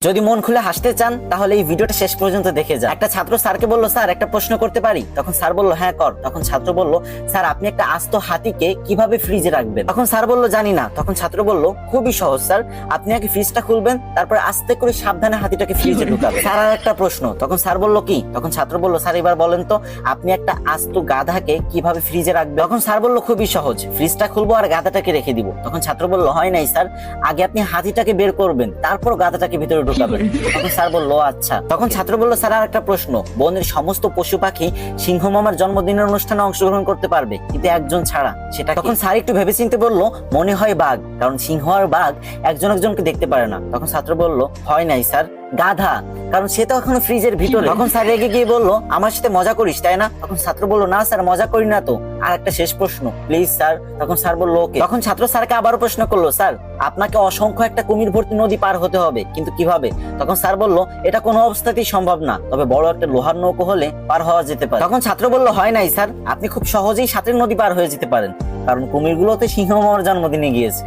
যদি মন খুলে হাসতে চান তাহলে এই ভিডিওটা শেষ পর্যন্ত দেখে যান। একটা ছাত্র স্যারকে বলল, স্যার একটা প্রশ্ন করতে পারি? তখন স্যার বলল, হ্যাঁ কর। তখন ছাত্র বলল, স্যার আপনি একটা আস্ত হাতিকে কিভাবে ফ্রিজে রাখবেন? তখন স্যার বলল, জানি না। তখন ছাত্র বলল, খুবই সহজ স্যার, আপনি আগে ফ্রিজটা খুলবেন, তারপরে আস্তে করে সাবধানে হাতিটাকে ফ্রিজে ঢুকাবেন। স্যার আর একটা প্রশ্ন। তখন স্যার বলল, কি? তখন ছাত্র বলল, স্যার এবার বলেন তো আপনি একটা আস্ত গাধাকে কিভাবে ফ্রিজে রাখবেন? তখন স্যার বলল, খুবই সহজ, ফ্রিজটা খুলবো আর গাধাটাকে রেখে দিব। তখন ছাত্র বলল, হয় নাই স্যার, আগে আপনি হাতিটাকে বের করবেন, তারপর গাধাটাকে ভিতরে ঢুকাবেন। তখন স্যার বলল, আচ্ছা। তখন ছাত্র বলল, স্যার আর একটা প্রশ্ন, বনের সমস্ত পশু পাখি সিংহ মামার জন্মদিনের অনুষ্ঠানে অংশগ্রহণ করতে পারবে, কিন্তু একজন ছাড়া, সেটা? তখন স্যার একটু ভেবেচিন্তে বলল, মনে হয় বাঘ, কারণ সিংহ আর বাঘ একজন একজনকে দেখতে পারে না। তখন ছাত্র বলল, হয় নাই স্যার, গাধা, কারণ সে তো এখনো ফ্রিজের ভিতরে। তখন স্যার রেগে গিয়ে বলল, আমার সাথে মজা করিস তাই না? তখন ছাত্র বলল, না স্যার মজা করি না তো, আর একটা শেষ প্রশ্ন প্লিজ স্যার। তখন স্যার বলল, ওকে। তখন ছাত্র স্যারকে আবারও প্রশ্ন করলো, স্যার আপনাকে অসংখ্য একটা কুমির ভর্তি নদী পার হতে হবে, কিন্তু কিভাবে? তখন স্যার বলল, এটা কোনো অবস্থাতেই সম্ভব না, তবে বড় একটা লোহার নৌকো হলে পার হওয়া যেতে পারে। তখন ছাত্র বলল, হয় নাই স্যার, আপনি খুব সহজেই সাথের নদী পার হয়ে যেতে পারেন, কারণ কুমিরগুলোতে সিংহ মামার জন্মদিনে গিয়েছে।